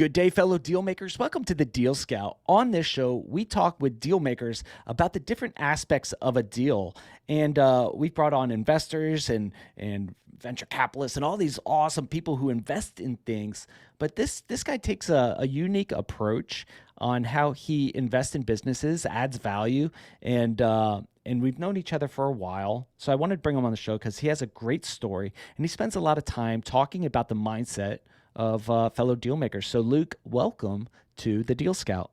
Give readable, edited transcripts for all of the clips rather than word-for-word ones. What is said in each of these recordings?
Good day, fellow deal makers. Welcome to the Deal Scout. On this show, we talk with deal makers about the different aspects of a deal. And we've brought on investors and venture capitalists and all these awesome people who invest in things. But this guy takes a unique approach on how he invests in businesses, adds value, and we've known each other for a while. So I wanted to bring him on the show because he has a great story and he spends a lot of time talking about the mindset of fellow deal makers. So Luke, welcome to the Deal Scout.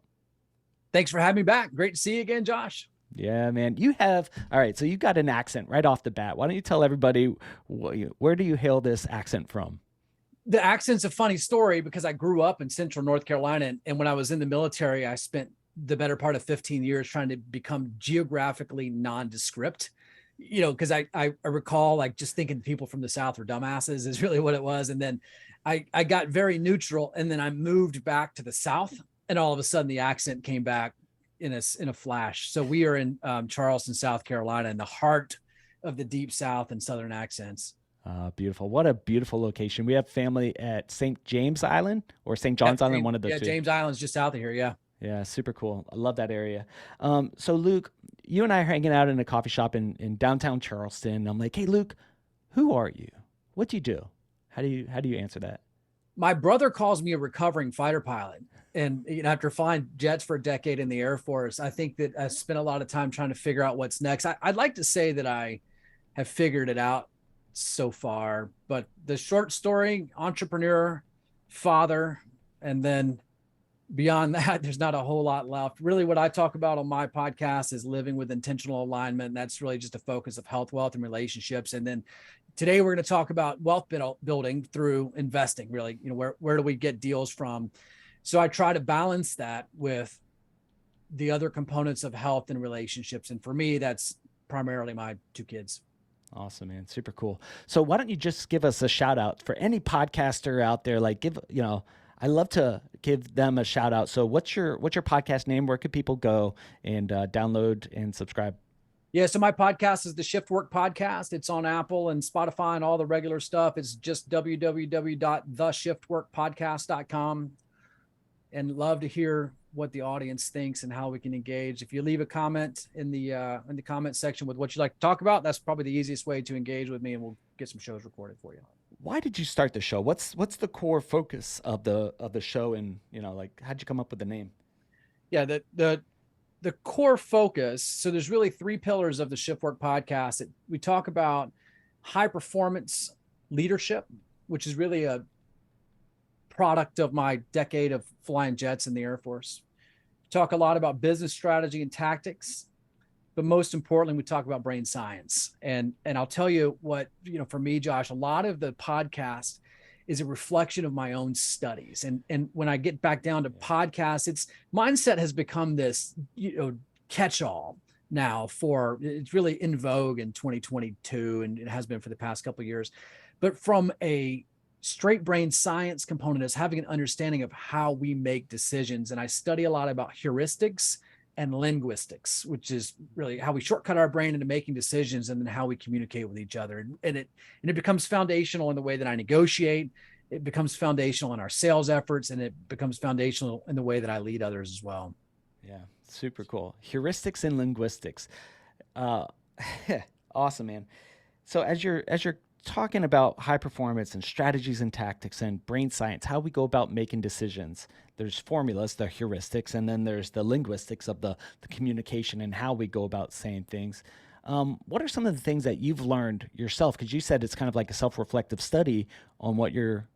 Thanks for having me back. Great to see you again, Josh. Yeah, man. All right, so you got an accent right off the bat. Why don't you tell everybody where do you hail this accent from? The accent's a funny story because I grew up in central North Carolina. And when I was in the military, I spent the better part of 15 years trying to become geographically nondescript. Because I recall like just thinking people from the South were dumbasses is really what it was. And then I got very neutral, and then I moved back to the South, and all of a sudden the accent came back in a flash. So we are in Charleston, South Carolina, in the heart of the deep South and Southern accents. Beautiful. What a beautiful location. We have family at St. James Island or St. John's Island, one of those two. James Island's just south of here. Yeah. Yeah, super cool. I love that area. So Luke, you and I are hanging out in a coffee shop in downtown Charleston. I'm like, hey, Luke, who are you? What do you do? How do you answer that? My brother calls me a recovering fighter pilot. And after flying jets for a decade in the Air Force, I think that I spent a lot of time trying to figure out what's next. I'd like to say that I have figured it out so far, but the short story, entrepreneur, father, and then beyond that, there's not a whole lot left. Really, what I talk about on my podcast is living with intentional alignment. And that's really just a focus of health, wealth, and relationships. And then today we're going to talk about wealth building through investing. Really, where do we get deals from? So I try to balance that with the other components of health and relationships. And for me, that's primarily my two kids. Awesome, man. Super cool. So why don't you just give us a shout out for any podcaster out there? Like I love to give them a shout out. So what's your podcast name? Where could people go and download and subscribe? Yeah. So my podcast is the Shift Work Podcast. It's on Apple and Spotify and all the regular stuff. It's just www.theshiftworkpodcast.com, and love to hear what the audience thinks and how we can engage. If you leave a comment in the comment section with what you'd like to talk about, that's probably the easiest way to engage with me, and we'll get some shows recorded for you. Why did you start the show? What's the core focus of the show, and how'd you come up with the name? Yeah, the core focus. So there's really three pillars of the Shift Work Podcast. We talk about high performance leadership, which is really a product of my decade of flying jets in the Air Force. We talk a lot about business strategy and tactics, but most importantly, we talk about brain science. And I'll tell you what, for me, Josh, a lot of the podcast is a reflection of my own studies. And when I get back down to podcasts, mindset has become this, catch-all now it's really in vogue in 2022, and it has been for the past couple of years. But from a straight brain science component is having an understanding of how we make decisions. And I study a lot about heuristics and linguistics, which is really how we shortcut our brain into making decisions, and then how we communicate with each other. And it becomes foundational in the way that I negotiate. It becomes foundational in our sales efforts, and it becomes foundational in the way that I lead others as well. Yeah, super cool. Heuristics and linguistics. Awesome, man. So as you're talking about high performance and strategies and tactics and brain science, how we go about making decisions, there's formulas, the heuristics, and then there's the linguistics of the communication and how we go about saying things. What are some of the things that you've learned yourself? Because you said it's kind of like a self-reflective study on what you're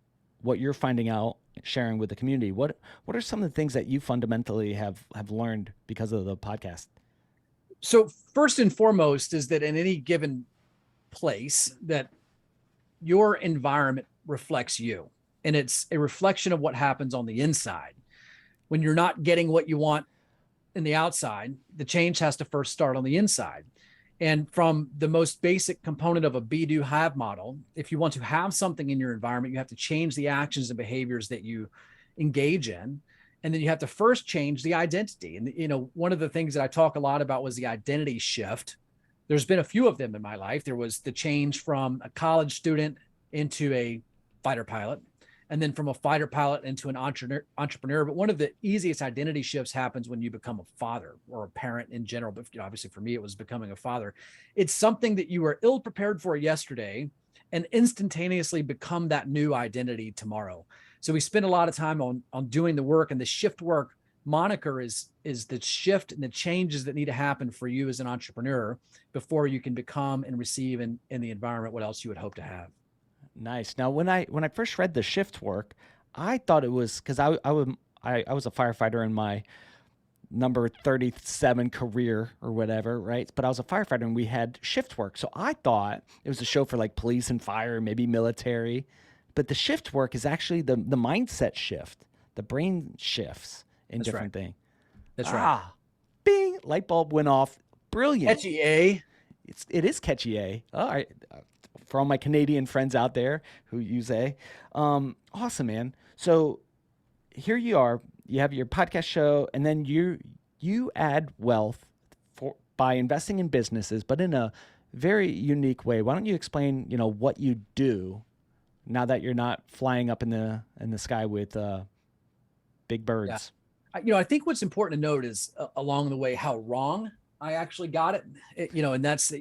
finding out, sharing with the community. What are some of the things that you fundamentally have learned because of the podcast? So first and foremost is that in any given place, that your environment reflects you, and it's a reflection of what happens on the inside. When you're not getting what you want in the outside, the change has to first start on the inside. And from the most basic component of a be-do-have model, if you want to have something in your environment, you have to change the actions and behaviors that you engage in. And then you have to first change the identity. And, one of the things that I talk a lot about was the identity shift. There's been a few of them in my life. There was the change from a college student into a fighter pilot. and then from a fighter pilot into an entrepreneur. But one of the easiest identity shifts happens when you become a father or a parent in general. But obviously for me, it was becoming a father. It's something that you were ill prepared for yesterday and instantaneously become that new identity tomorrow. So we spend a lot of time on doing the work, and the shift work moniker is the shift and the changes that need to happen for you as an entrepreneur before you can become and receive in the environment what else you would hope to have. Nice. Now, when I first read the shift work, I thought it was because I was a firefighter in my number 37 career or whatever, right? But I was a firefighter and we had shift work. So I thought it was a show for like police and fire, maybe military. But the shift work is actually the mindset shift, the brain shifts in That's different right. things. That's right. Ah, bing, light bulb went off. Brilliant. Catchy, eh? It is catchy, eh? All right. For all my Canadian friends out there who use A. Awesome, man. So here you are. You have your podcast show, and then you add wealth by investing in businesses, but in a very unique way. Why don't you explain, what you do now that you're not flying up in the sky with big Yeah. birds? I think what's important to note is along the way how wrong I actually got it. And that's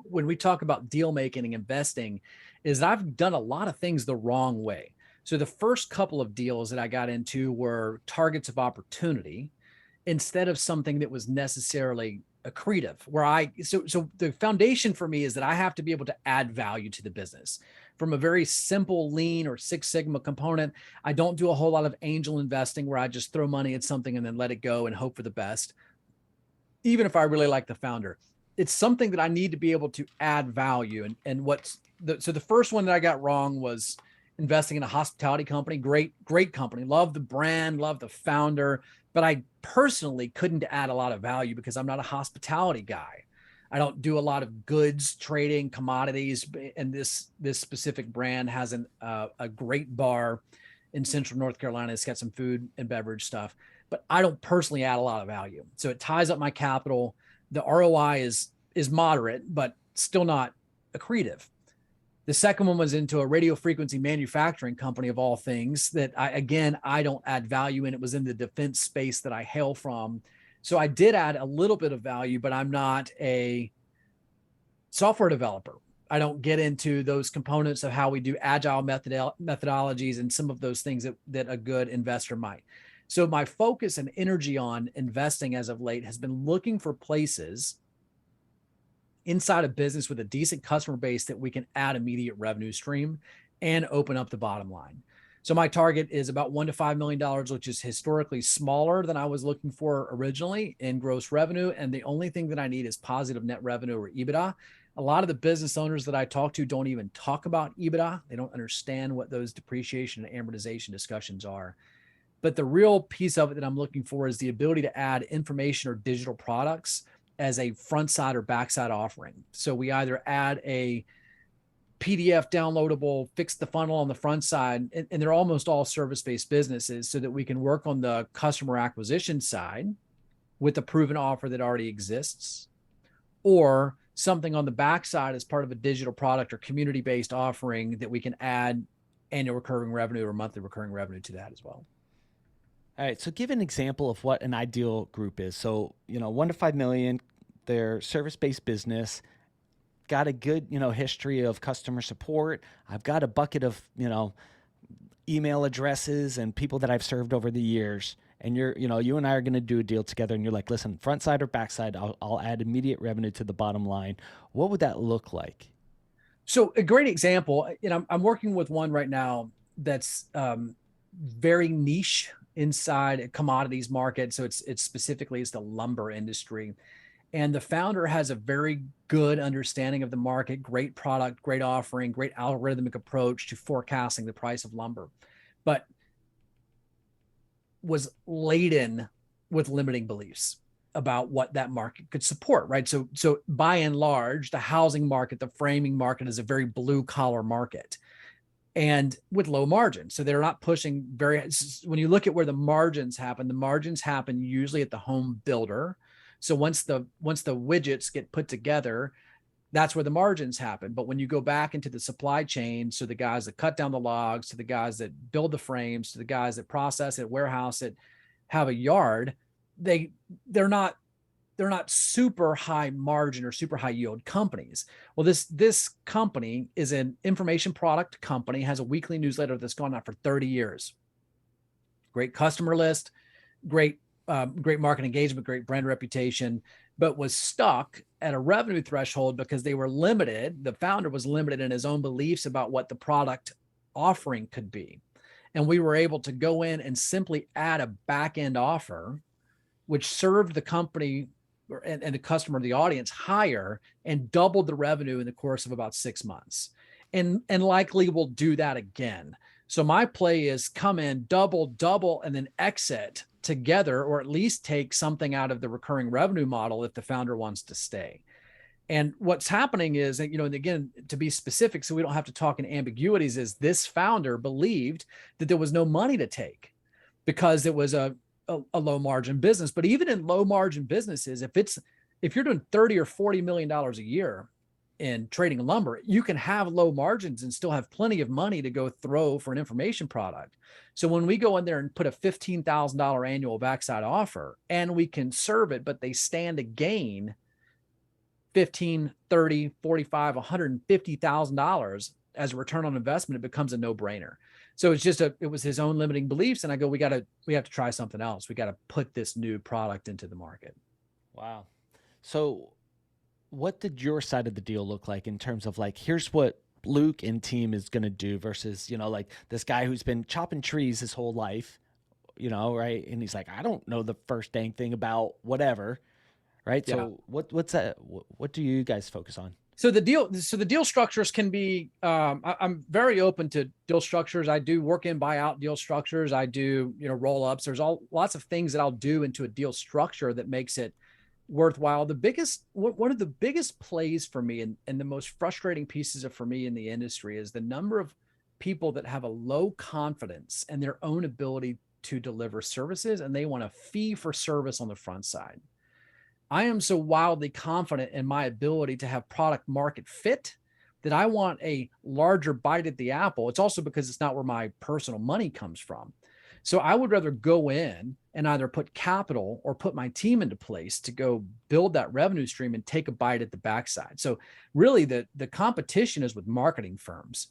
when we talk about deal making and investing, is I've done a lot of things the wrong way. So the first couple of deals that I got into were targets of opportunity instead of something that was necessarily accretive. So the foundation for me is that I have to be able to add value to the business. From a very simple lean or Six Sigma component, I don't do a whole lot of angel investing where I just throw money at something and then let it go and hope for the best. Even if I really like the founder, it's something that I need to be able to add value. So the first one that I got wrong was investing in a hospitality company. Great company. Love the brand, love the founder, but I personally couldn't add a lot of value because I'm not a hospitality guy. I don't do a lot of goods trading, commodities, and this specific brand has a great bar in Central North Carolina. It's got some food and beverage stuff, but I don't personally add a lot of value. So it ties up my capital. The ROI is moderate, but still not accretive. The second one was into a radio frequency manufacturing company of all things that I don't add value in. It was in the defense space that I hail from. So I did add a little bit of value, but I'm not a software developer. I don't get into those components of how we do agile methodologies and some of those things that a good investor might. So my focus and energy on investing as of late has been looking for places inside a business with a decent customer base that we can add immediate revenue stream and open up the bottom line. So my target is about $1 to $5 million, which is historically smaller than I was looking for originally in gross revenue. And the only thing that I need is positive net revenue or EBITDA. A lot of the business owners that I talk to don't even talk about EBITDA. They don't understand what those depreciation and amortization discussions are. But the real piece of it that I'm looking for is the ability to add information or digital products as a front side or backside offering. So we either add a PDF downloadable, fix the funnel on the front side, and they're almost all service-based businesses so that we can work on the customer acquisition side with a proven offer that already exists, or something on the backside as part of a digital product or community-based offering that we can add annual recurring revenue or monthly recurring revenue to that as well. All right. So give an example of what an ideal group is. So, 1 to 5 million, they're service-based business, got a good, history of customer support. I've got a bucket of, email addresses and people that I've served over the years. And you and I are going to do a deal together. And you're like, listen, front side or back side, I'll add immediate revenue to the bottom line. What would that look like? So a great example, I'm working with one right now that's very niche inside a commodities market. So it's specifically the lumber industry. And the founder has a very good understanding of the market, great product, great offering, great algorithmic approach to forecasting the price of lumber, but was laden with limiting beliefs about what that market could support, right? So by and large, the housing market, the framing market is a very blue collar market and with low margins. So they're not pushing when you look at where the margins happen usually at the home builder. So once the widgets get put together, That's where the margins happen. But when you go back into the supply chain, so the guys that cut down the logs, to the guys that build the frames, to the guys that process it, warehouse it, have a yard, they're not super high margin or super high yield companies. Well, this company is an information product company, has a weekly newsletter that's gone out for 30 years. Great customer list, great market engagement, great brand reputation, but was stuck at a revenue threshold because they were limited. The founder was limited in his own beliefs about what the product offering could be. And we were able to go in and simply add a back end offer, which served the company and the customer, the audience higher, and doubled the revenue in the course of about 6 months. And likely we'll do that again. So my play is come in, double, and then exit together, or at least take something out of the recurring revenue model if the founder wants to stay. And what's happening is that, and again, to be specific, so we don't have to talk in ambiguities, is this founder believed that there was no money to take because it was a low margin business. But even in low margin businesses, if you're doing 30 or $40 million a year in trading lumber, you can have low margins and still have plenty of money to go throw for an information product. So when we go in there and put a $15,000 annual backside offer and we can serve it, but they stand to gain 15, 30, 45, $150,000 as a return on investment, it becomes a no-brainer. So it was his own limiting beliefs. And I go, we have to try something else. We got to put this new product into the market. Wow. So what did your side of the deal look like in terms of like, here's what Luke and team is going to do versus, like this guy who's been chopping trees his whole life, right? And he's like, I don't know the first dang thing about whatever. Right. Yeah. So what's that? What do you guys focus on? So the deal structures can be, I'm very open to deal structures. I do work in buyout deal structures. I do, roll ups. There's lots of things that I'll do into a deal structure that makes it worthwhile. One of the biggest plays for me and the most frustrating pieces for me in the industry is the number of people that have a low confidence in their own ability to deliver services, and they want a fee for service on the front side. I am so wildly confident in my ability to have product market fit that I want a larger bite at the apple. It's also because it's not where my personal money comes from. So I would rather go in and either put capital or put my team into place to go build that revenue stream and take a bite at the backside. So really the competition is with marketing firms,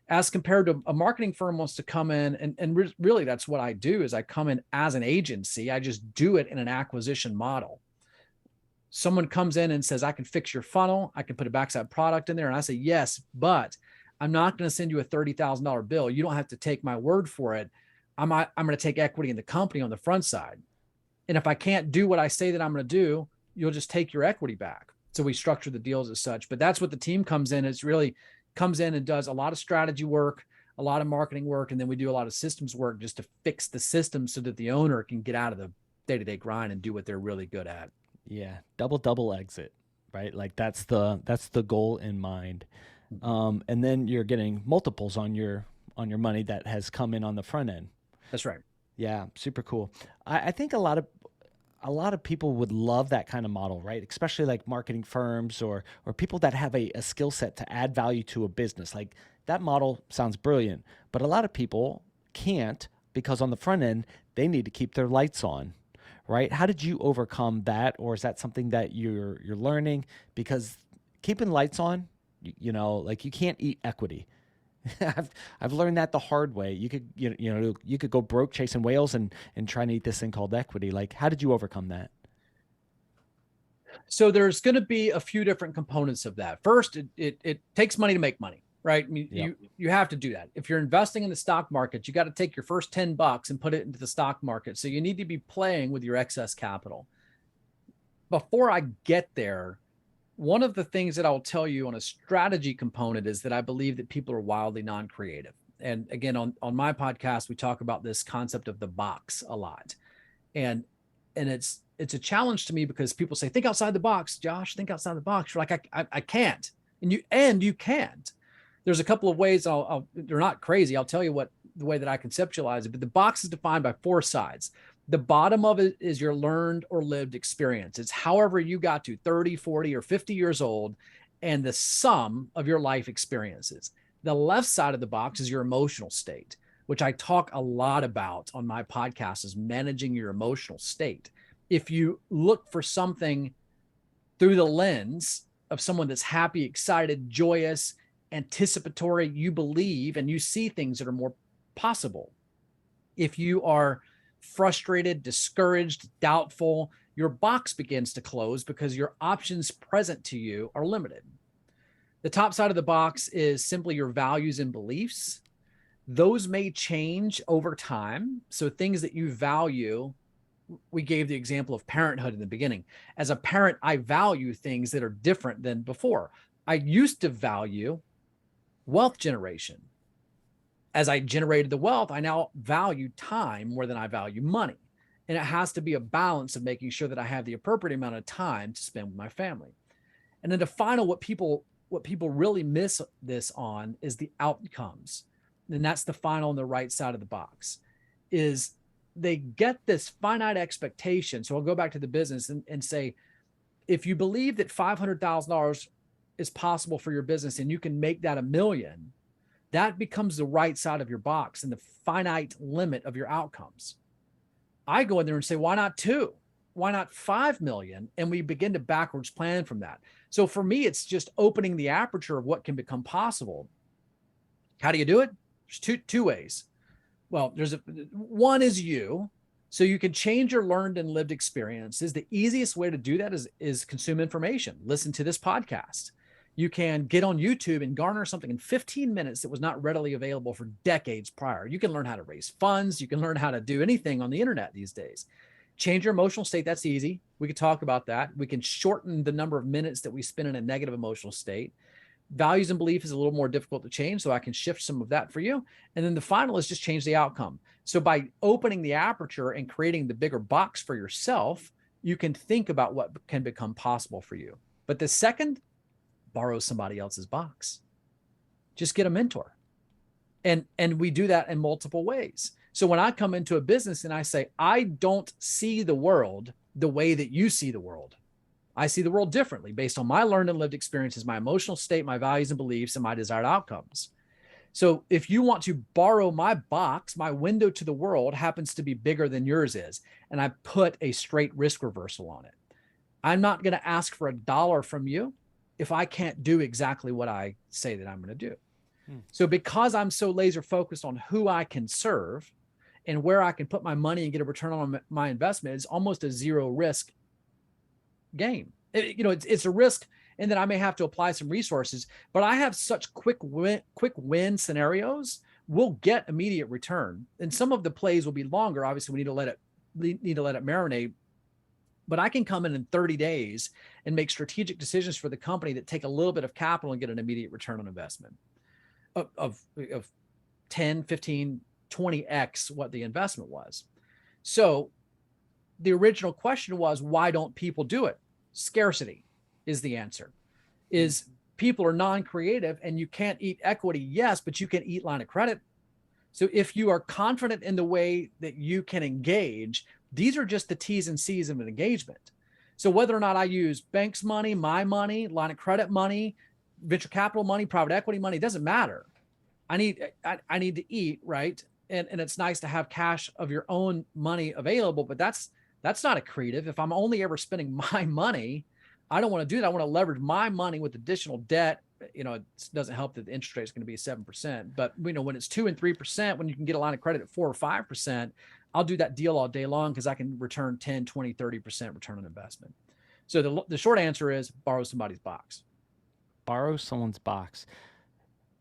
as compared to a marketing firm wants to come in and really that's what I do is I come in as an agency. I just do it in an acquisition model. Someone comes in and says, I can fix your funnel. I can put a backside product in there. And I say, yes, but I'm not going to send you a $30,000 bill. You don't have to take my word for it. I'm going to take equity in the company on the front side. And if I can't do what I say that I'm going to do, you'll just take your equity back. So we structure the deals as such, but that's what the team comes in. It's really comes in and does a lot of strategy work, a lot of marketing work. And then we do a lot of systems work just to fix the system so that the owner can get out of the day-to-day grind and do what they're really good at. Yeah. Double exit, right? Like that's the goal in mind. And then you're getting multiples on your money that has come in on the front end. That's right. Yeah. Super cool. I think a lot of people would love that kind of model, right? Especially like marketing firms or people that have a skill set to add value to a business. Like that model sounds brilliant, but a lot of people can't because on the front end, they need to keep their lights on. Right? How did you overcome that? Or is that something that you're learning? Because keeping lights on, like you can't eat equity. I've learned that the hard way. You could, you could go broke chasing whales and try and eat this thing called equity. Like, how did you overcome that? So there's going to be a few different components of that. First, it takes money to make money, right? I mean, Yep. you have to do that. If you're investing in the stock market, you got to take your first $10 and put it into the stock market. So you need to be playing with your excess capital. Before I get there, one of the things that I'll tell you on a strategy component is that I believe that people are wildly non-creative. And again, on my podcast, we talk about this concept of the box a lot. And it's a challenge to me because people say, think outside the box, Josh, think outside the box. You're like, I can't. And you can't. There's a couple of ways they're not crazy. I'll tell you the way that I conceptualize it, but the box is defined by four sides. The bottom of it is your learned or lived experience. It's however you got to 30, 40, or 50 years old and the sum of your life experiences. The left side of the box is your emotional state, which I talk a lot about on my podcast, is managing your emotional state. If you look for something through the lens of someone that's happy, excited, joyous, anticipatory, you believe and you see things that are more possible. If you are frustrated, discouraged, doubtful, your box begins to close because your options present to you are limited. The top side of the box is simply your values and beliefs. Those may change over time. So things that you value, we gave the example of parenthood in the beginning. As a parent, I value things that are different than before. I used to value wealth generation. As I generated the wealth, I now value time more than I value money. And it has to be a balance of making sure that I have the appropriate amount of time to spend with my family. And then the final, what people really miss this on is the outcomes. And that's the final on the right side of the box, is they get this finite expectation. So I'll go back to the business and say, if you believe that $500,000 is possible for your business and you can make that $1 million, that becomes the right side of your box and the finite limit of your outcomes. I go in there and say, why not 2? Why not 5 million? And we begin to backwards plan from that. So for me, it's just opening the aperture of what can become possible. How do you do it? There's two ways. Well, one is you. So you can change your learned and lived experiences. The easiest way to do that is consume information. Listen to this podcast. You can get on YouTube and garner something in 15 minutes that was not readily available for decades prior. You can learn how to raise funds. You can learn how to do anything on the internet these days. Change your emotional state. That's easy. We could talk about that. We can shorten the number of minutes that we spend in a negative emotional state. Values and belief is a little more difficult to change, so I can shift some of that for you. And then the final is just change the outcome. So by opening the aperture and creating the bigger box for yourself, you can think about what can become possible for you. But the second, borrow somebody else's box. Just get a mentor. And we do that in multiple ways. So when I come into a business and I say, I don't see the world the way that you see the world. I see the world differently based on my learned and lived experiences, my emotional state, my values and beliefs, and my desired outcomes. So if you want to borrow my box, my window to the world happens to be bigger than yours is, and I put a straight risk reversal on it. I'm not going to ask for $1 from you if I can't do exactly what I say that I'm going to do. So because I'm so laser focused on who I can serve and where I can put my money and get a return on my investment, it's almost a zero risk game. It's a risk, and then I may have to apply some resources, but I have such quick win scenarios. We'll get immediate return, and some of the plays will be longer. Obviously, we need to let it marinate. But I can come in 30 days and make strategic decisions for the company that take a little bit of capital and get an immediate return on investment of 10, 15, 20x what the investment was. So the original question was, why don't people do it? Scarcity is the answer. Is people are non-creative, and you can't eat equity, yes, but you can eat line of credit. So if you are confident in the way that you can engage, these are just the T's and C's of an engagement. So whether or not I use bank's money, my money, line of credit money, venture capital money, private equity money, it doesn't matter. I need to eat, right? And it's nice to have cash of your own money available, but that's not accretive. If I'm only ever spending my money, I don't want to do that. I want to leverage my money with additional debt. It doesn't help that the interest rate is going to be 7%, but when it's 2 and 3%, when you can get a line of credit at 4 or 5%, I'll do that deal all day long because I can return 10, 20, 30% return on investment. So the short answer is borrow somebody's box. Borrow someone's box.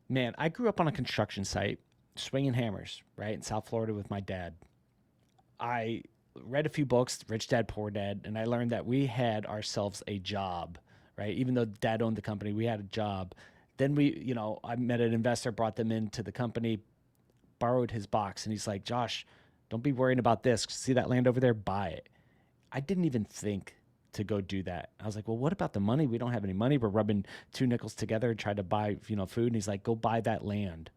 Man, I grew up on a construction site, swinging hammers, right, in South Florida with my dad. I read a few books, Rich Dad, Poor Dad, and I learned that we had ourselves a job, right? Even though Dad owned the company, we had a job. Then I met an investor, brought them into the company, borrowed his box, and he's like, Josh, don't be worrying about this. See that land over there? Buy it. I didn't even think to go do that. I was like, well, what about the money? We don't have any money. We're rubbing 2 nickels together and trying to buy, food. And he's like, go buy that land.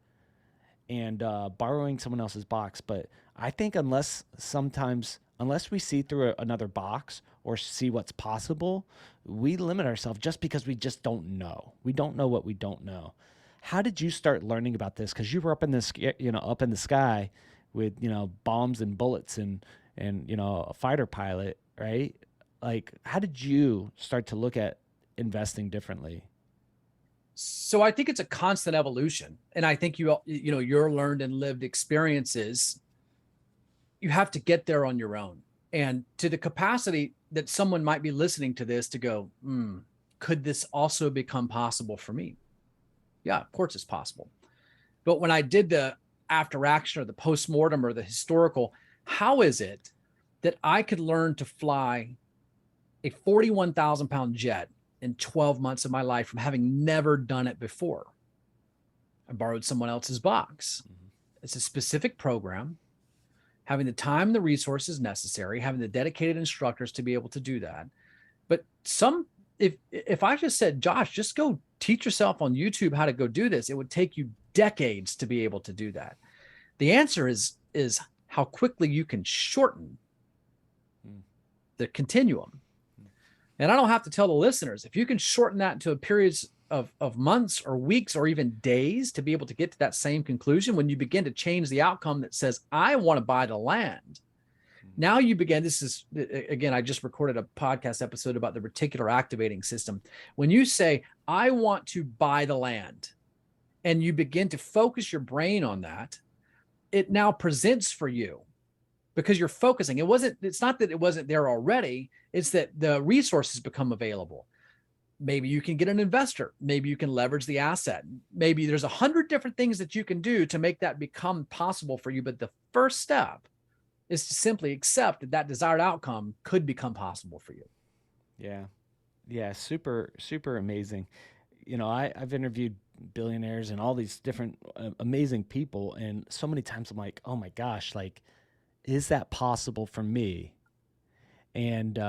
And borrowing someone else's box. But I think unless sometimes unless we see through another box or see what's possible, we limit ourselves just because we just don't know. We don't know what we don't know. How did you start learning about this? Because you were up in the up in the sky with bombs and bullets and a fighter pilot, right? Like, how did you start to look at investing differently? So I think it's a constant evolution. And I think your learned and lived experiences, you have to get there on your own. And to the capacity that someone might be listening to this to go, could this also become possible for me? Yeah, of course it's possible. But when I did the after action or the postmortem or the historical, how is it that I could learn to fly a 41,000-pound jet in 12 months of my life from having never done it before? I borrowed someone else's box. It's a specific program, having the time and the resources necessary, having the dedicated instructors to be able to do that. But if I just said, Josh, just go teach yourself on YouTube how to go do this, it would take you decades to be able to do that. The answer is how quickly you can shorten the continuum. And I don't have to tell the listeners, if you can shorten that into a periods of months or weeks or even days to be able to get to that same conclusion, when you begin to change the outcome that says, I want to buy the land. Now you begin, this is, again, I just recorded a podcast episode about the reticular activating system. When you say, I want to buy the land, and you begin to focus your brain on that, it now presents for you because you're focusing. It's not that it wasn't there already. It's that the resources become available. Maybe you can get an investor. Maybe you can leverage the asset. Maybe there's 100 different things that you can do to make that become possible for you. But the first step is to simply accept that that desired outcome could become possible for you. Yeah. Yeah. Super, super amazing. I've interviewed billionaires and all these different amazing people. And so many times I'm like, oh my gosh, like, is that possible for me? And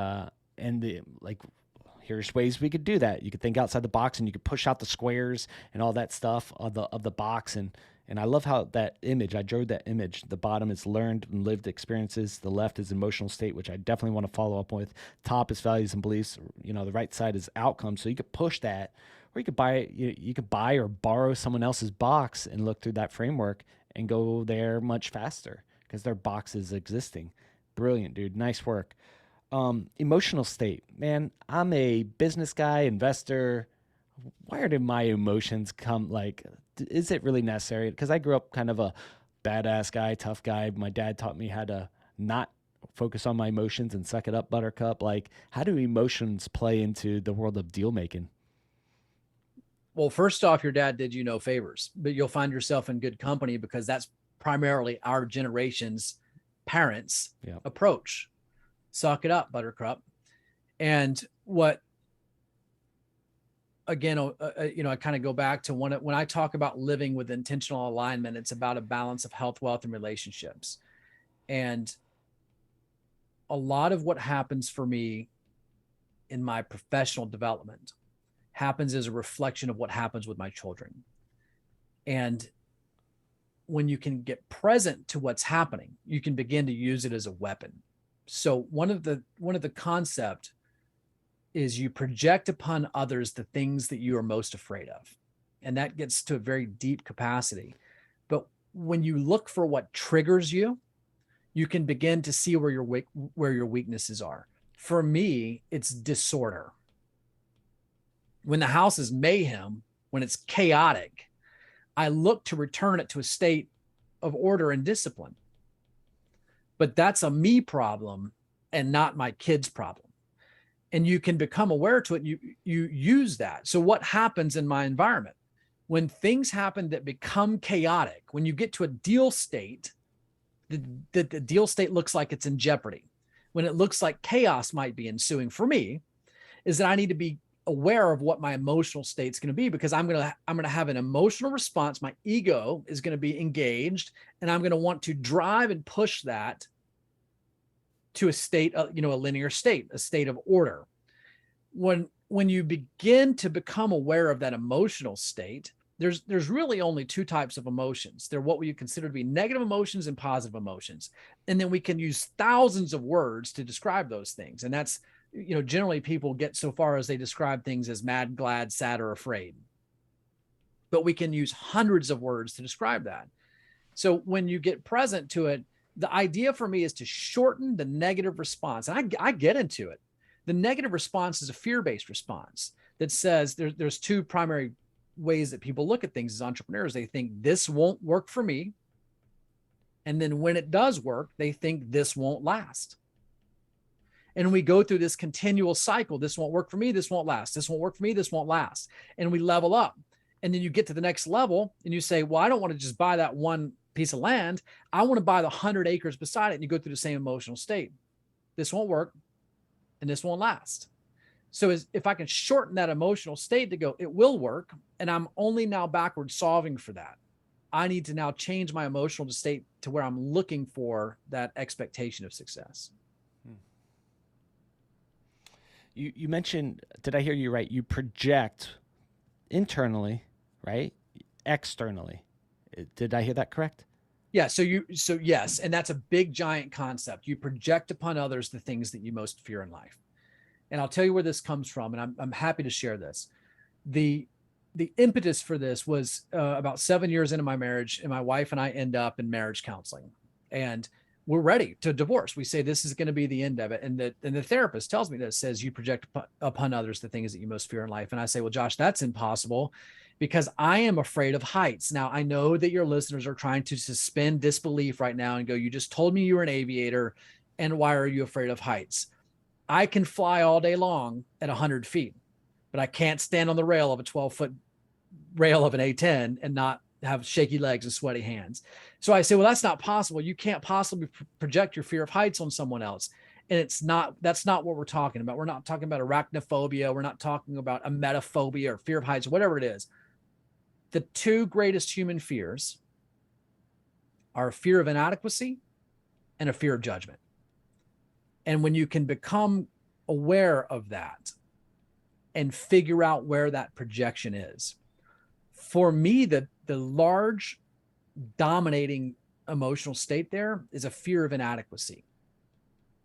here's ways we could do that. You could think outside the box and you could push out the squares and all that stuff of the box. And I love how that image, I drew that image. The bottom is learned and lived experiences. The left is emotional state, which I definitely want to follow up with. Top is values and beliefs. The right side is outcomes. So you could push that, or you could buy or borrow someone else's box and look through that framework and go there much faster because their box is existing. Brilliant, dude. Nice work. Emotional state, man. I'm a business guy, investor. Where did my emotions come? Like, is it really necessary? Because I grew up kind of a badass guy, tough guy. My dad taught me how to not focus on my emotions and suck it up, buttercup. Like, how do emotions play into the world of deal making? Well, first off, your dad did you no favors, but you'll find yourself in good company because that's primarily our generation's parents' approach. Suck it up, buttercup. And what, again, I kind of go back to when I talk about living with intentional alignment, it's about a balance of health, wealth, and relationships. And a lot of what happens for me in my professional development happens as a reflection of what happens with my children. And when you can get present to what's happening, you can begin to use it as a weapon. So one of the concept is you project upon others the things that you are most afraid of. And that gets to a very deep capacity. But when you look for what triggers you, you can begin to see where your weaknesses are. For me, it's disorder. When the house is mayhem, when it's chaotic, I look to return it to a state of order and discipline. But that's a me problem and not my kid's problem. And you can become aware to it. You use that. So what happens in my environment? When things happen that become chaotic, when you get to a deal state, the deal state looks like it's in jeopardy. When it looks like chaos might be ensuing for me, is that I need to be aware of what my emotional state's going to be, because I'm going to have an emotional response. My ego is going to be engaged, and I'm going to want to drive and push that to a state, a linear state, a state of order. When you begin to become aware of that emotional state, there's really only two types of emotions. They're what we consider to be negative emotions and positive emotions. And then we can use thousands of words to describe those things. And that's, generally people get so far as they describe things as mad, glad, sad, or afraid. But we can use hundreds of words to describe that. So when you get present to it, the idea for me is to shorten the negative response. And I get into it. The negative response is a fear-based response that says there's two primary ways that people look at things as entrepreneurs. They think this won't work for me. And then when it does work, they think this won't last. And we go through this continual cycle. This won't work for me. This won't last. This won't work for me. This won't last. And we level up. And then you get to the next level and you say, well, I don't want to just buy that one piece of land. I want to buy the 100 acres beside it. And you go through the same emotional state. This won't work and this won't last. So if I can shorten that emotional state to go, it will work. And I'm only now backward solving for that. I need to now change my emotional state to where I'm looking for that expectation of success. You mentioned, did I hear you right? You project internally, right? Externally. Did I hear that correct? Yeah. So yes. And that's a big, giant concept. You project upon others the things that you most fear in life. And I'll tell you where this comes from. And I'm happy to share this. The impetus for this was about 7 years into my marriage, and my wife and I end up in marriage counseling, and we're ready to divorce. We say, this is going to be the end of it. And the therapist tells me this, says, you project upon others the things that you most fear in life. And I say, well, Josh, that's impossible because I am afraid of heights. Now, I know that your listeners are trying to suspend disbelief right now and go, you just told me you were an aviator. And why are you afraid of heights? I can fly all day long at 100 feet, but I can't stand on the rail of a 12-foot rail of an A-10 and not have shaky legs and sweaty hands. So I say, well, that's not possible. You can't possibly project your fear of heights on someone else. And that's not what we're talking about. We're not talking about arachnophobia. We're not talking about emetophobia or fear of heights, whatever it is. The two greatest human fears are a fear of inadequacy and a fear of judgment. And when you can become aware of that and figure out where that projection is, for me, the large dominating emotional state there is a fear of inadequacy.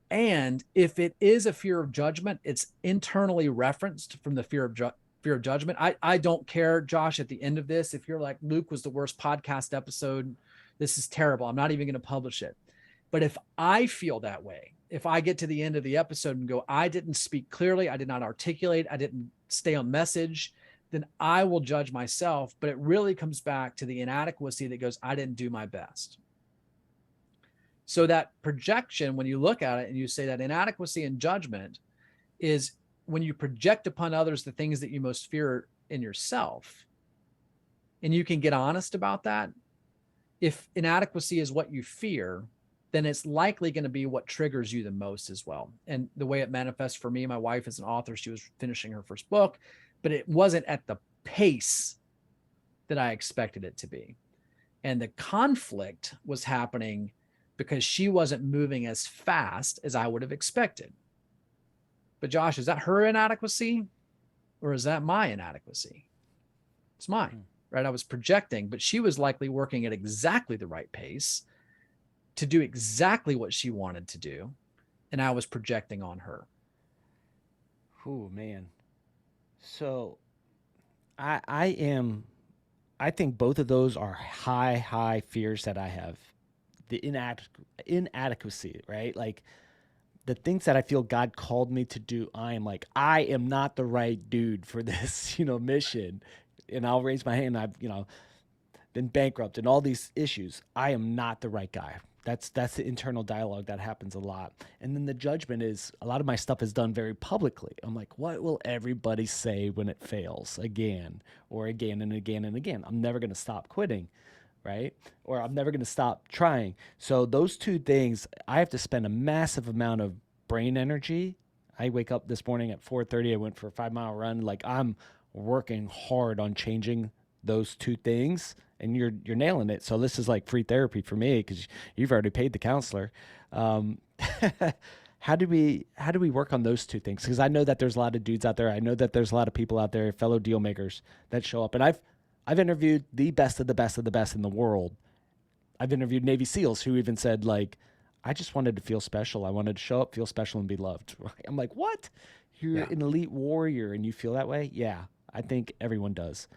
And if it is a fear of judgment, it's internally referenced from the fear of judgment. I don't care, Josh, at the end of this, if you're like, Luke was the worst podcast episode, this is terrible, I'm not even going to publish it. But if I feel that way, if I get to the end of the episode and go, I didn't speak clearly, I did not articulate, I didn't stay on message, then I will judge myself. But it really comes back to the inadequacy that goes, I didn't do my best. So that projection, when you look at it and you say that inadequacy and judgment is when you project upon others the things that you most fear in yourself, and you can get honest about that. If inadequacy is what you fear, then it's likely going to be what triggers you the most as well. And the way it manifests for me, my wife is an author. She was finishing her first book, but it wasn't at the pace that I expected it to be. And the conflict was happening because she wasn't moving as fast as I would have expected. But Josh, is that her inadequacy or is that my inadequacy? It's mine, right? I was projecting, but she was likely working at exactly the right pace to do exactly what she wanted to do. And I was projecting on her. Oh, man. So I think both of those are high fears that I have. The inadequacy, right? Like the things that I feel God called me to do, I am like, I am not the right dude for this, mission. And I'll raise my hand. I've, been bankrupt and all these issues. I am not the right guy. That's the internal dialogue that happens a lot. And then the judgment is a lot of my stuff is done very publicly. I'm like, what will everybody say when it fails again or again and again and again? I'm never going to stop quitting, right? Or I'm never going to stop trying. So those two things, I have to spend a massive amount of brain energy. I wake up this morning at 4:30. I went for a 5-mile run. Like I'm working hard on changing those two things, and you're nailing it. So this is like free therapy for me because you've already paid the counselor. How do we work on those two things? Because I know that there's a lot of dudes out there. I know that there's a lot of people out there, fellow deal makers, that show up. And I've interviewed the best of the best of the best in the world. I've interviewed Navy SEALs who even said, like, I just wanted to feel special. I wanted to show up, feel special, and be loved. I'm like, what? You're Yeah. an elite warrior and you feel that way? Yeah, I think everyone does.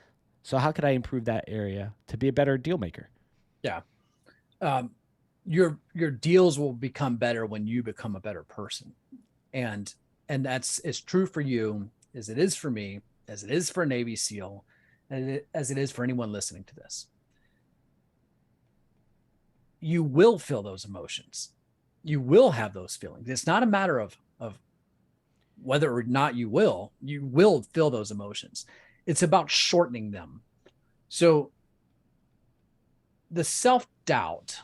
So how could I improve that area to be a better deal maker? Yeah. Um, your deals will become better when you become a better person. And that's as true for you as it is for me, as it is for a Navy SEAL, and as it is for anyone listening to this. You will feel those emotions. You will have those feelings. It's not a matter of whether or not you will feel those emotions. It's about shortening them. So the self-doubt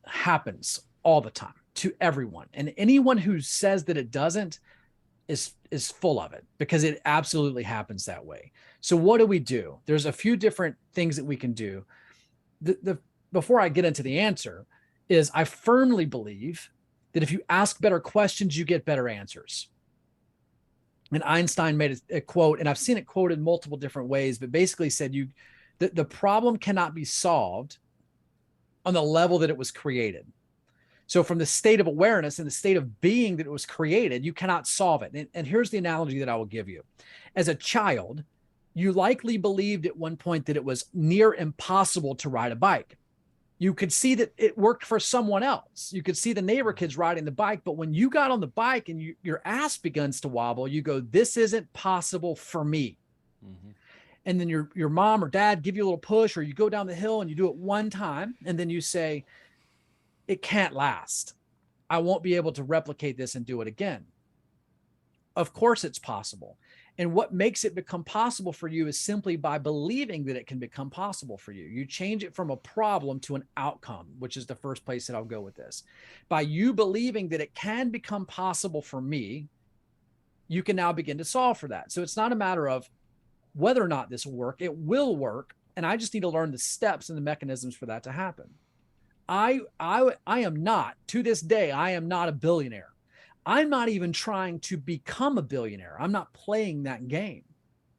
happens all the time to everyone. And anyone who says that it doesn't is full of it, because it absolutely happens that way. So what do? There's a few different things that we can do. The before I get into the answer is I firmly believe that if you ask better questions, you get better answers. And Einstein made a quote, and I've seen it quoted multiple different ways, but basically said the problem cannot be solved on the level that it was created. So from the state of awareness and the state of being that it was created, you cannot solve it. And here's the analogy that I will give you. As a child, you likely believed at one point that it was near impossible to ride a bike. You could see that it worked for someone else. You could see the neighbor kids riding the bike, but when you got on the bike and your ass begins to wobble, you go, this isn't possible for me. Mm-hmm. And then your mom or dad give you a little push, or you go down the hill and you do it one time, and then you say, it can't last. I won't be able to replicate this and do it again. Of course it's possible. And what makes it become possible for you is simply by believing that it can become possible for you. You change it from a problem to an outcome, which is the first place that I'll go with this. By you believing that it can become possible for me, you can now begin to solve for that. So it's not a matter of whether or not this will work. It will work. And I just need to learn the steps and the mechanisms for that to happen. I am not, to this day, I am not a billionaire. I'm not even trying to become a billionaire. I'm not playing that game.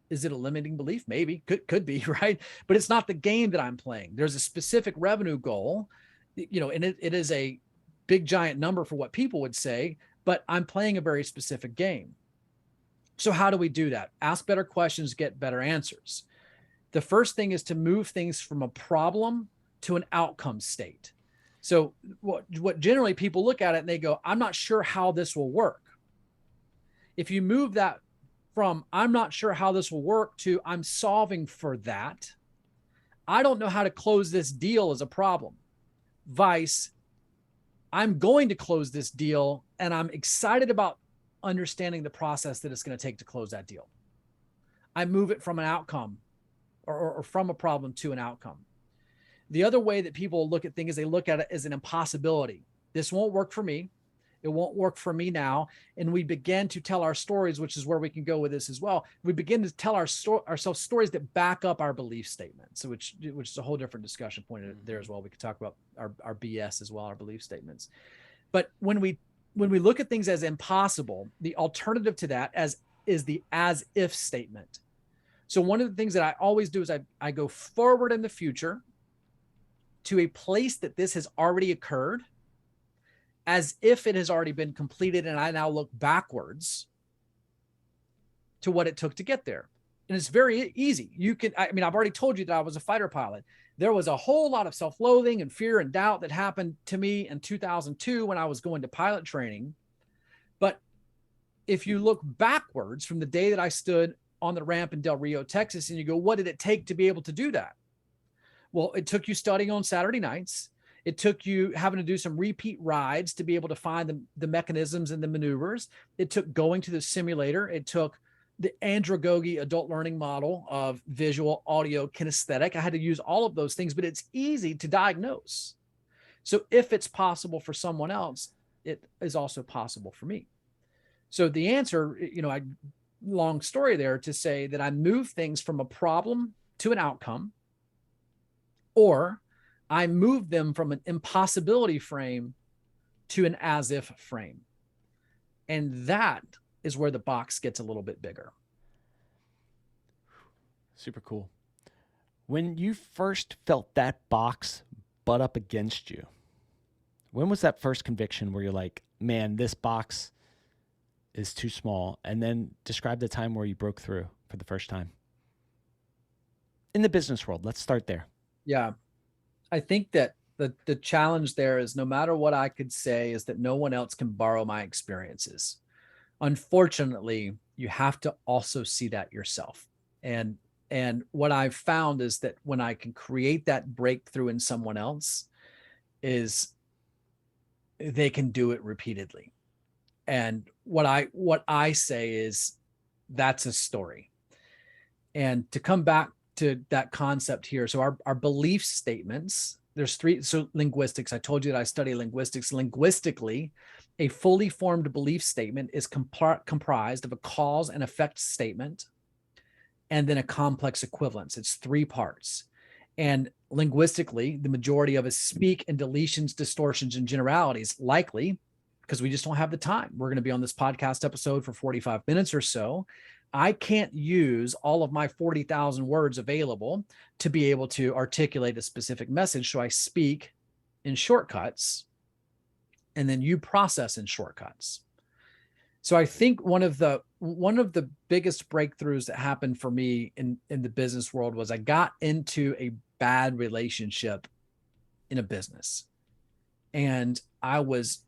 Is it a limiting belief? Maybe. Could be, right? But it's not the game that I'm playing. There's a specific revenue goal, and it is a big, giant number for what people would say, but I'm playing a very specific game. So how do we do that? Ask better questions, get better answers. The first thing is to move things from a problem to an outcome state. So what generally people look at it and they go, I'm not sure how this will work. If you move that from I'm not sure how this will work to I'm solving for that, I don't know how to close this deal as a problem. Vice, I'm going to close this deal and I'm excited about understanding the process that it's going to take to close that deal. I move it from an outcome or from a problem to an outcome. The other way that people look at things is they look at it as an impossibility. This won't work for me. It won't work for me now. And we begin to tell our stories, which is where we can go with this as well. We begin to tell ourselves stories that back up our belief statement. So which is a whole different discussion point there as well. We could talk about our BS as well, our belief statements. But when we look at things as impossible, the alternative to that is the as if statement. So one of the things that I always do is I go forward in the future to a place that this has already occurred, as if it has already been completed, and I now look backwards to what it took to get there. And it's very easy. I've already told you that I was a fighter pilot. There was a whole lot of self-loathing and fear and doubt that happened to me in 2002 when I was going to pilot training. But if you look backwards from the day that I stood on the ramp in Del Rio, Texas, and you go, what did it take to be able to do that? Well, it took you studying on Saturday nights. It took you having to do some repeat rides to be able to find the mechanisms and the maneuvers. It took going to the simulator. It took the andragogy adult learning model of visual, audio, kinesthetic. I had to use all of those things, but it's easy to diagnose. So if it's possible for someone else, it is also possible for me. So the answer, long story there to say that I move things from a problem to an outcome, or I move them from an impossibility frame to an as if frame. And that is where the box gets a little bit bigger. Super cool. When you first felt that box butt up against you, when was that first conviction where you're like, man, this box is too small? And then describe the time where you broke through for the first time in the business world. Let's start there. Yeah. I think that the challenge there is no matter what I could say is that no one else can borrow my experiences. Unfortunately, you have to also see that yourself. And what I've found is that when I can create that breakthrough in someone else is they can do it repeatedly. And what I say is that's a story. And to come back to that concept here, so our belief statements, there's three. So linguistics, I told you that I study linguistics. Linguistically, a fully formed belief statement is comprised of a cause and effect statement and then a complex equivalence. It's three parts. And linguistically, the majority of us speak in deletions, distortions, and generalities, likely because we just don't have the time. We're going to be on this podcast episode for 45 minutes or so. I can't use all of my 40,000 words available to be able to articulate a specific message. So I speak in shortcuts, and then you process in shortcuts. So I think one of the biggest breakthroughs that happened for me in the business world was I got into a bad relationship in a business, and I was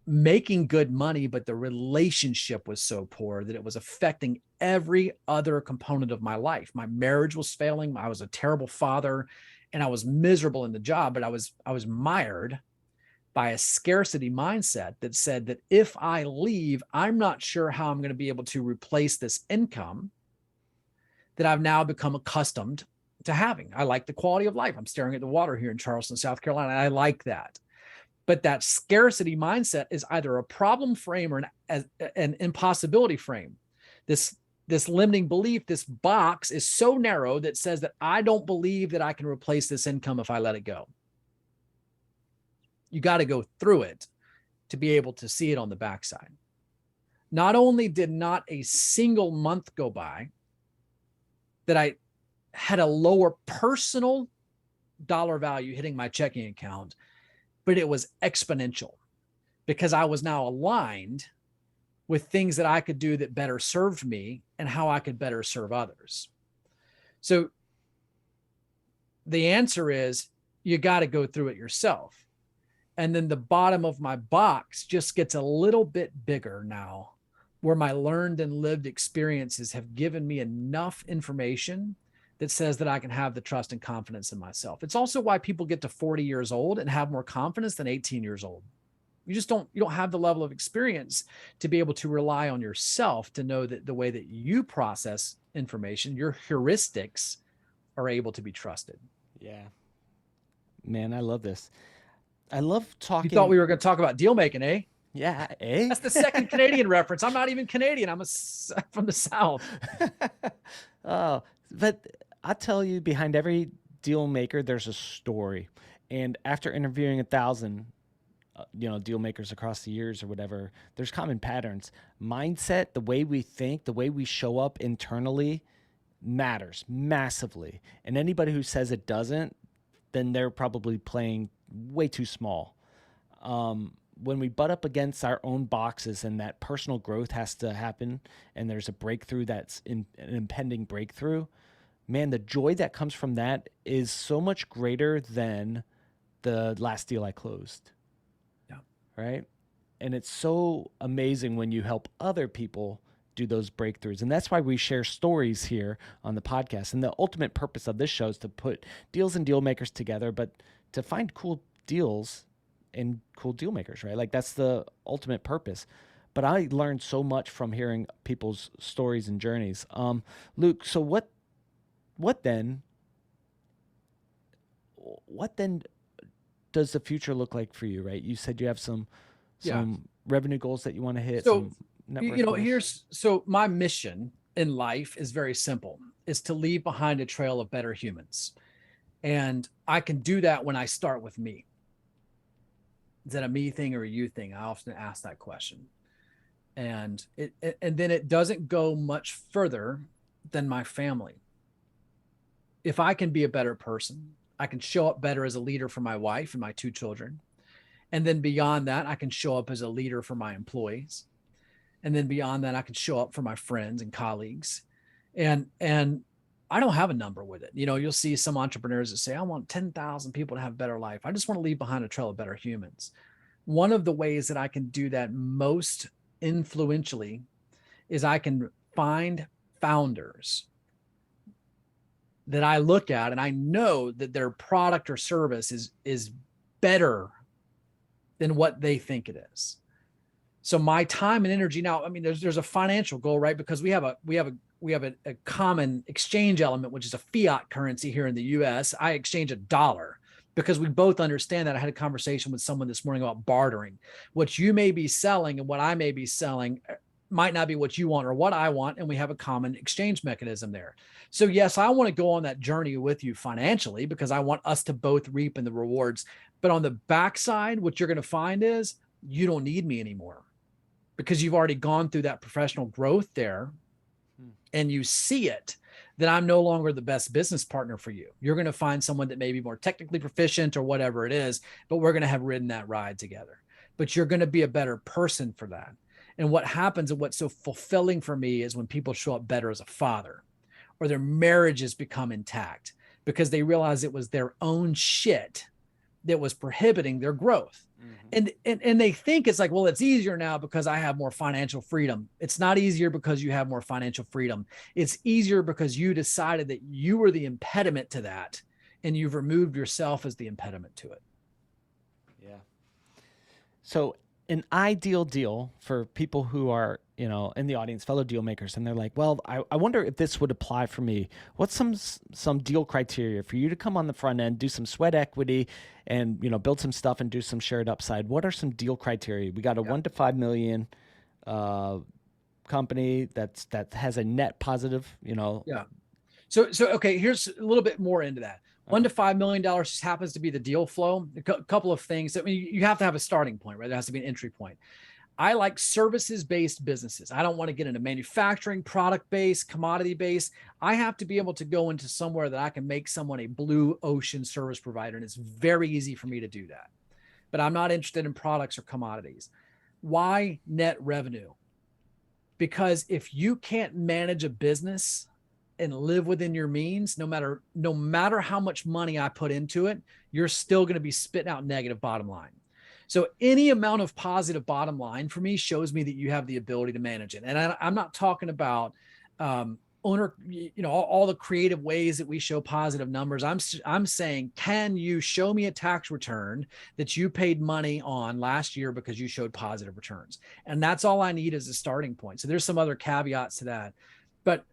making good money, but the relationship was so poor that it was affecting every other component of my life. My marriage was failing. I was a terrible father, and I was miserable in the job, but I was mired by a scarcity mindset that said that if I leave, I'm not sure how I'm going to be able to replace this income that I've now become accustomed to having. I like the quality of life. I'm staring at the water here in Charleston, South Carolina, and I like that. But that scarcity mindset is either a problem frame or an impossibility frame. This limiting belief, this box is so narrow that says that I don't believe that I can replace this income if I let it go. You got to go through it to be able to see it on the backside. Not only did not a single month go by that I had a lower personal dollar value hitting my checking account, but it was exponential because I was now aligned with things that I could do that better served me and how I could better serve others. So the answer is you got to go through it yourself. And then the bottom of my box just gets a little bit bigger now, where my learned and lived experiences have given me enough information that says that I can have the trust and confidence in myself. It's also why people get to 40 years old and have more confidence than 18 years old. You don't have the level of experience to be able to rely on yourself to know that the way that you process information, your heuristics are able to be trusted. Yeah. Man, I love this. I love talking. You thought we were going to talk about deal making, eh? Yeah, eh? That's the second Canadian reference. I'm not even Canadian. I'm from the South. Oh, but I tell you, behind every deal maker, there's a story. And after interviewing 1,000, deal makers across the years or whatever, there's common patterns. Mindset, the way we think, the way we show up internally matters massively. And anybody who says it doesn't, then they're probably playing way too small. When we butt up against our own boxes and that personal growth has to happen and there's a breakthrough that's an impending breakthrough, man, the joy that comes from that is so much greater than the last deal I closed. Yeah. Right? And it's so amazing when you help other people do those breakthroughs. And that's why we share stories here on the podcast. And the ultimate purpose of this show is to put deals and deal makers together, but to find cool deals and cool deal makers, right? Like that's the ultimate purpose. But I learned so much from hearing people's stories and journeys. Luke, so what then does the future look like for you, right? You said you have some revenue goals that you want to hit. So, goals. So my mission in life is very simple, is to leave behind a trail of better humans. And I can do that when I start with me. Is that a me thing or a you thing? I often ask that question. And then it doesn't go much further than my family. if I can be a better person, I can show up better as a leader for my wife and my 2 children. And then beyond that, I can show up as a leader for my employees. And then beyond that, I can show up for my friends and colleagues. And I don't have a number with it. You'll see some entrepreneurs that say, I want 10,000 people to have a better life. I just want to leave behind a trail of better humans. One of the ways that I can do that most influentially is I can find founders that I look at and I know that their product or service is better than what they think it is. So my time and energy now, I mean, there's a financial goal, right? Because we have a common exchange element, which is a fiat currency here in the US. I exchange a dollar because we both understand that. I had a conversation with someone this morning about bartering. What you may be selling and what I may be selling might not be what you want or what I want, and we have a common exchange mechanism there. So yes, I want to go on that journey with you financially because I want us to both reap in the rewards. But on the backside, what you're going to find is you don't need me anymore because you've already gone through that professional growth there and you see it, that I'm no longer the best business partner for you. You're going to find someone that may be more technically proficient or whatever it is, but we're going to have ridden that ride together. But you're going to be a better person for that. And what happens and what's so fulfilling for me is when people show up better as a father or their marriages become intact because they realize it was their own shit that was prohibiting their growth. And they think it's like, well, it's easier now because I have more financial freedom. It's not easier because you have more financial freedom. It's easier because you decided that you were the impediment to that and you've removed yourself as the impediment to it. Yeah. So an ideal deal for people who are, in the audience, fellow deal makers, and they're like, well, I wonder if this would apply for me. What's some deal criteria for you to come on the front end, do some sweat equity and, build some stuff and do some shared upside? What are some deal criteria? We got a 1 to 5 million company that has a net positive, Yeah. So okay, here's a little bit more into that. $1 to $5 million just happens to be the deal flow. A couple of things. I mean, you have to have a starting point, right? There has to be an entry point. I like services-based businesses. I don't want to get into manufacturing, product-based, commodity-based. I have to be able to go into somewhere that I can make someone a blue ocean service provider, and it's very easy for me to do that. But I'm not interested in products or commodities. Why net revenue? Because if you can't manage a business and live within your means, no matter how much money I put into it, you're still going to be spitting out negative bottom line. So any amount of positive bottom line for me shows me that you have the ability to manage it. And I'm not talking about all the creative ways that we show positive numbers. I'm saying, can you show me a tax return that you paid money on last year because you showed positive returns? And that's all I need as a starting point. So there's some other caveats to that. But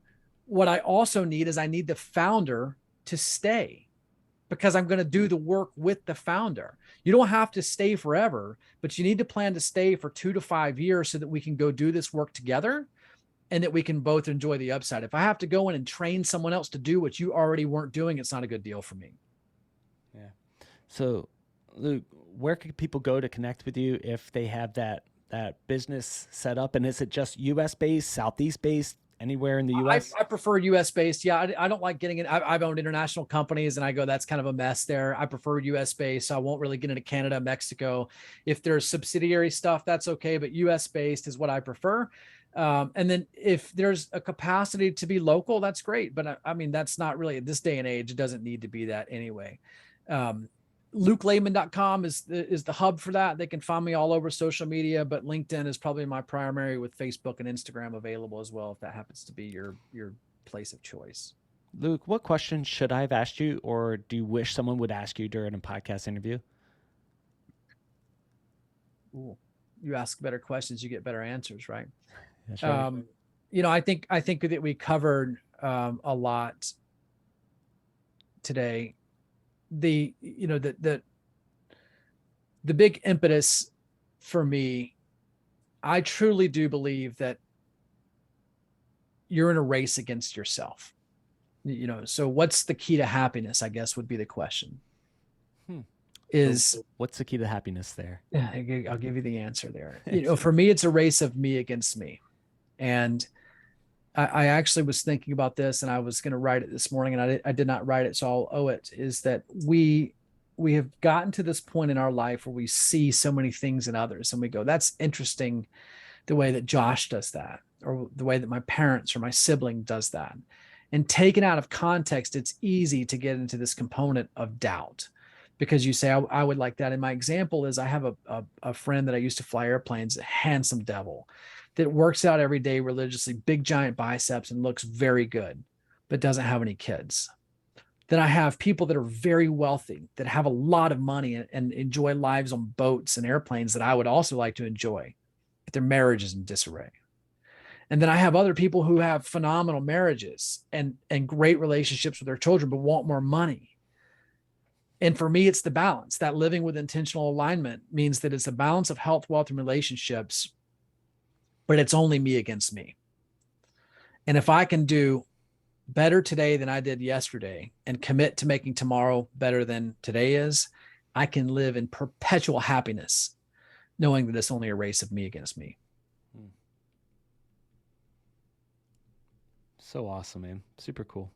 what I also need is I need the founder to stay, because I'm going to do the work with the founder. You don't have to stay forever, but you need to plan to stay for 2 to 5 years so that we can go do this work together and that we can both enjoy the upside. If I have to go in and train someone else to do what you already weren't doing, it's not a good deal for me. Yeah. So, Luke, where can people go to connect with you if they have that business set up? And is it just US based, Southeast based? Anywhere in the U.S.? I prefer U.S. based. Yeah, I don't like getting in. I've owned international companies and I go, that's kind of a mess there. I prefer U.S. based. So I won't really get into Canada, Mexico. If there's subsidiary stuff, that's okay. But U.S. based is what I prefer. And then if there's a capacity to be local, that's great. But I mean, that's not really, at this day and age, it doesn't need to be that anyway. LukeLayman.com is the hub for that. They can find me all over social media, but LinkedIn is probably my primary, with Facebook and Instagram available as well, if that happens to be your place of choice. Luke, what questions should I have asked you, or do you wish someone would ask you during a podcast interview? Ooh, you ask better questions, you get better answers, right? That's right. I think that we covered a lot today. The big impetus for me, I truly do believe that you're in a race against yourself. So what's the key to happiness, I guess, would be the question. So what's the key to happiness there? I'll give you the answer there. For me, it's a race of me against me. And I actually was thinking about this, and I was going to write it this morning, and I did not write it, so I'll owe it. Is that we have gotten to this point in our life where we see so many things in others, and we go, "That's interesting, the way that Josh does that, or the way that my parents or my sibling does that." And taken out of context, it's easy to get into this component of doubt because you say, I would like that. And my example is I have a friend that I used to fly airplanes, a handsome devil that works out every day religiously, big giant biceps, and looks very good, but doesn't have any kids. Then I have people that are very wealthy, that have a lot of money and enjoy lives on boats and airplanes that I would also like to enjoy, but their marriage is in disarray. And then I have other people who have phenomenal marriages and great relationships with their children, but want more money. And for me, it's the balance. That living with intentional alignment means that it's a balance of health, wealth, and relationships, but it's only me against me. And if I can do better today than I did yesterday and commit to making tomorrow better than today is, I can live in perpetual happiness, knowing that it's only a race of me against me. So awesome, man. Super cool.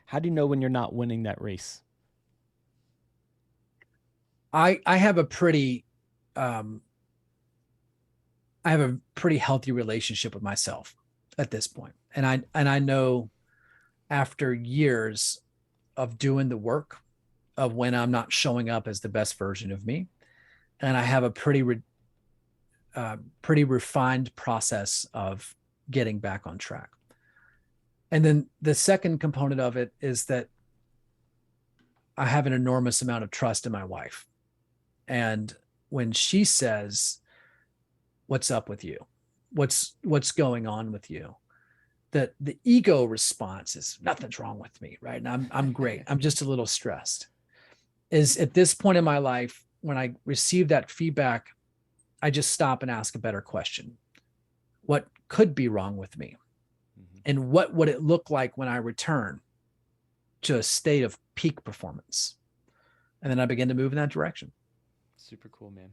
How do you know when you're not winning that race? I have a pretty um, I have a pretty healthy relationship with myself at this point. And I know after years of doing the work of when I'm not showing up as the best version of me, and I have a pretty refined process of getting back on track. And then the second component of it is that I have an enormous amount of trust in my wife. And when she says, "What's up with you? What's going on with you?" That the ego response is, "Nothing's wrong with me," right? And I'm great. I'm just a little stressed. Is at this point in my life, when I receive that feedback, I just stop and ask a better question. What could be wrong with me? Mm-hmm. And what would it look like when I return to a state of peak performance? And then I begin to move in that direction. Super cool, man.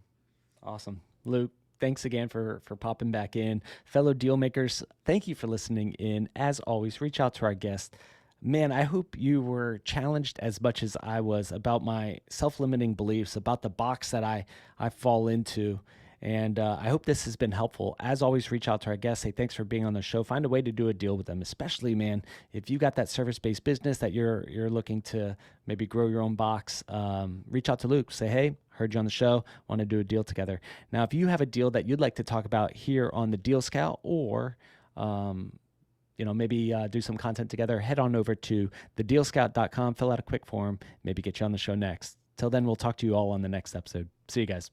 Awesome. Luke, thanks again for popping back in. Fellow deal makers, thank you for listening in. As always, reach out to our guest. Man, I hope you were challenged as much as I was about my self-limiting beliefs, about the box that I fall into. And I hope this has been helpful. As always, reach out to our guests. Say thanks for being on the show. Find a way to do a deal with them, especially, man, if you got that service-based business that you're looking to maybe grow your own box. Reach out to Luke. Say, hey, heard you on the show. Want to do a deal together. Now, if you have a deal that you'd like to talk about here on the Deal Scout, or maybe do some content together, head on over to thedealscout.com, fill out a quick form, maybe get you on the show next. Till then, we'll talk to you all on the next episode. See you guys.